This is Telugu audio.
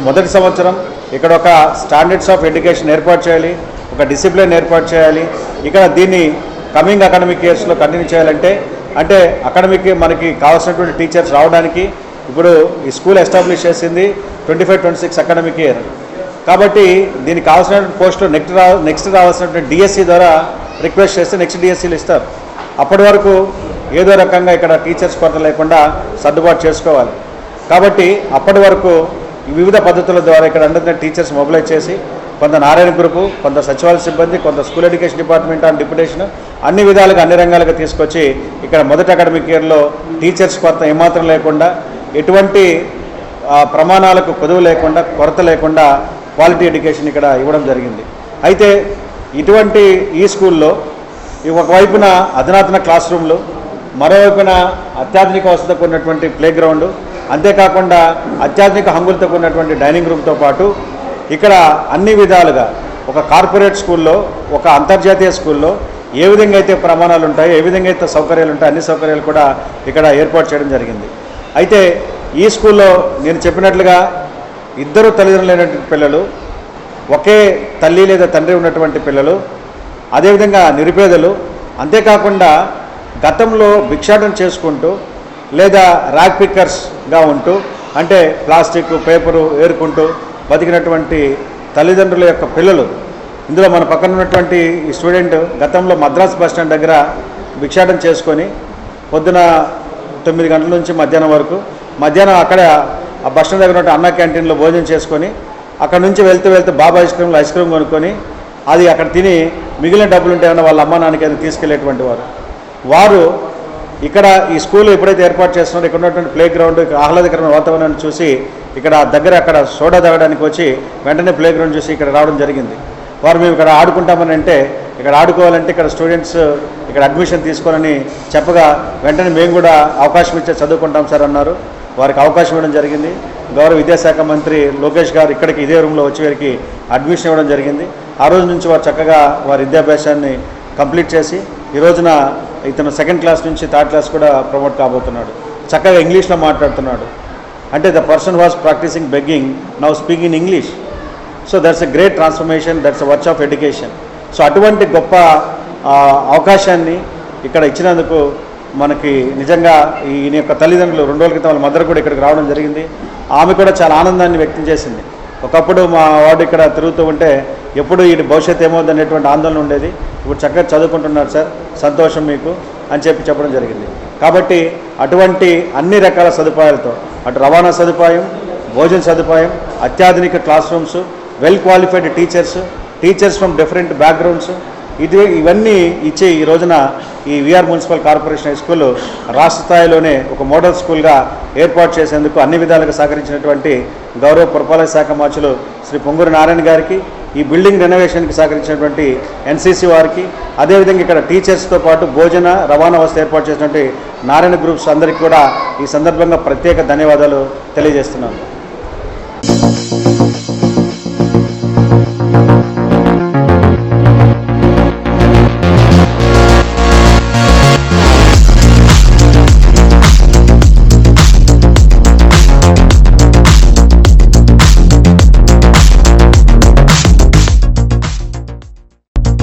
మొదటి సంవత్సరం ఇక్కడ ఒక స్టాండర్డ్స్ ఆఫ్ ఎడ్యుకేషన్ ఏర్పాటు చేయాలి, ఒక డిసిప్లిన్ ఏర్పాటు చేయాలి. ఇక్కడ దీన్ని కమింగ్ అకాడమిక్ ఇయర్స్లో కంటిన్యూ చేయాలంటే అకాడమిక్ మనకి కావాల్సినటువంటి టీచర్స్ రావడానికి ఇప్పుడు ఈ స్కూల్ ఎస్టాబ్లిష్ చేసింది 25-26 అకాడమిక్ ఇయర్. కాబట్టి దీనికి కావాల్సినటువంటి పోస్టులు నెక్స్ట్ రావాల్సినటువంటి డిఎస్సి ద్వారా రిక్వెస్ట్ చేస్తే నెక్స్ట్ డిఎస్సీలు ఇస్తారు. అప్పటి వరకు ఏదో రకంగా ఇక్కడ టీచర్స్ కొరత లేకుండా సర్దుబాటు చేసుకోవాలి. కాబట్టి అప్పటి వరకు వివిధ పద్ధతుల ద్వారా ఇక్కడ అందరినీ టీచర్స్ మొబిలైజ్ చేసి కొంత నారాయణ గ్రూపు, కొంత సచివాలయ సిబ్బంది, కొంత school education department on deputation అన్ని విధాలుగా అన్ని రంగాలుగా తీసుకొచ్చి ఇక్కడ మొదటి అకాడమిక్ ఇయర్లో టీచర్స్ కొరత ఏమాత్రం లేకుండా, ఎటువంటి ప్రమాణాలకు కొదువు లేకుండా, కొరత లేకుండా క్వాలిటీ ఎడ్యుకేషన్ ఇక్కడ ఇవ్వడం జరిగింది. అయితే ఇటువంటి ఈ స్కూల్లో ఒకవైపున అధునాతన క్లాస్ రూమ్లు, మరోవైపున అత్యాధునిక వసతితో ఉన్నటువంటి ప్లే గ్రౌండ్, అంతేకాకుండా అత్యాధునిక హంగులతో ఉన్నటువంటి డైనింగ్ రూమ్తో పాటు ఇక్కడ అన్ని విధాలుగా ఒక కార్పొరేట్ స్కూల్లో, ఒక అంతర్జాతీయ స్కూల్లో ఏ విధంగా అయితే ప్రమాణాలు ఉంటాయో, ఏ విధంగా అయితే సౌకర్యాలు ఉంటాయో అన్ని సౌకర్యాలు కూడా ఇక్కడ ఏర్పాటు చేయడం జరిగింది. అయితే ఈ స్కూల్లో నేను చెప్పినట్లుగా ఇద్దరు తల్లిదండ్రులు లేనటువంటి పిల్లలు, ఒకే తల్లి లేదా తండ్రి ఉన్నటువంటి పిల్లలు, అదేవిధంగా నిరుపేదలు, అంతేకాకుండా గతంలో భిక్షాటన చేసుకుంటూ లేదా ర్యాక్ పిక్కర్స్గా ఉంటూ అంటే ప్లాస్టిక్ పేపరు ఏరుకుంటూ బతికినటువంటి తల్లిదండ్రుల యొక్క పిల్లలు. ఇందులో మన పక్కన ఉన్నటువంటి ఈ స్టూడెంట్ గతంలో మద్రాసు బస్ స్టాండ్ దగ్గర భిక్షాటన చేసుకొని పొద్దున 9 గంటల నుంచి మధ్యాహ్నం వరకు, మధ్యాహ్నం అక్కడ ఆ బస్ స్టాండ్ దగ్గర ఉన్న అన్న క్యాంటీన్లో భోజనం చేసుకొని అక్కడ నుంచి వెళ్తూ బాబా ఐస్ క్రీమ్ కొనుక్కొని అది అక్కడ తిని మిగిలిన డబ్బులు ఉంటాయన్న వాళ్ళ అమ్మ నాన్నకి అది తీసుకెళ్లేటువంటి వారు ఇక్కడ ఈ స్కూల్ ఎప్పుడైతే ఏర్పాటు చేస్తున్నారో ఇక్కడ ఉన్నటువంటి ప్లే గ్రౌండ్, ఆహ్లాదకరమైన వాతావరణాన్ని చూసి ఇక్కడ దగ్గర అక్కడ సోడా తాగడానికి వచ్చి వెంటనే ప్లే గ్రౌండ్ చూసి ఇక్కడ రావడం జరిగింది. వారు మేము ఇక్కడ ఆడుకుంటామని అంటే, ఇక్కడ ఆడుకోవాలంటే ఇక్కడ స్టూడెంట్స్ ఇక్కడ అడ్మిషన్ తీసుకోవాలని చెప్పగా వెంటనే మేము కూడా అవకాశం ఇచ్చే చదువుకుంటాం సార్ అన్నారు. వారికి అవకాశం ఇవ్వడం జరిగింది. గౌరవ విద్యాశాఖ మంత్రి లోకేష్ గారు ఇక్కడికి ఇదే రూమ్లో వచ్చి వారికి అడ్మిషన్ ఇవ్వడం జరిగింది. ఆ రోజు నుంచి వారు చక్కగా వారి విద్యాభ్యాసాన్ని కంప్లీట్ చేసి ఈ రోజున ఇతను 2nd క్లాస్ నుంచి 3rd క్లాస్ కూడా ప్రమోట్ కాబోతున్నాడు. చక్కగా ఇంగ్లీష్లో మాట్లాడుతున్నాడు. అంటే the person was practicing begging now speak in English. So that's a great transformation, that's a worth of education. So అటువంటి గొప్ప అవకాశాన్ని ఇక్కడ ఇచ్చినందుకు మనకి నిజంగా ఈయన యొక్క తల్లిదండ్రులు 2 రోజుల క్రితం వాళ్ళ మదర్ కూడా ఇక్కడికి రావడం జరిగింది. ఆమె కూడా చాలా ఆనందాన్ని వ్యక్తం చేసింది. ఒకప్పుడు మా వాడు ఇక్కడ తిరుగుతూ ఉంటే ఎప్పుడు ఈ భవిష్యత్తు ఏమవుతుంది అనేటువంటి ఆందోళన ఉండేది. ఇప్పుడు చక్కగా చదువుకుంటున్నారు సార్, సంతోషం మీకు అని చెప్పడం జరిగింది. కాబట్టి అటువంటి అన్ని రకాల సదుపాయాలతో, అటు రవాణా సదుపాయం, భోజన సదుపాయం, అత్యాధునిక class rooms, well qualified teachers from different backgrounds, ఇవన్నీ ఇచ్చే ఈ రోజున ఈ VR municipal corporation high school రాష్ట్ర స్థాయిలోనే ఒక మోడల్ స్కూల్గా ఏర్పాటు చేసేందుకు అన్ని విధాలుగా సహకరించినటువంటి గౌరవ పురపాలక శాఖ మంత్రులు శ్రీ పొంగూరు నారాయణ గారికి, ఈ బిల్డింగ్ రెనోవేషన్కి సహకరించినటువంటి ఎన్సీసీ వారికి, అదేవిధంగా ఇక్కడ టీచర్స్తో పాటు భోజన రవాణా వ్యవస్థ ఏర్పాటు చేసినటువంటి నారాయణ గ్రూప్స్ అందరికీ కూడా ఈ సందర్భంగా ప్రత్యేక ధన్యవాదాలు తెలియజేస్తున్నాను.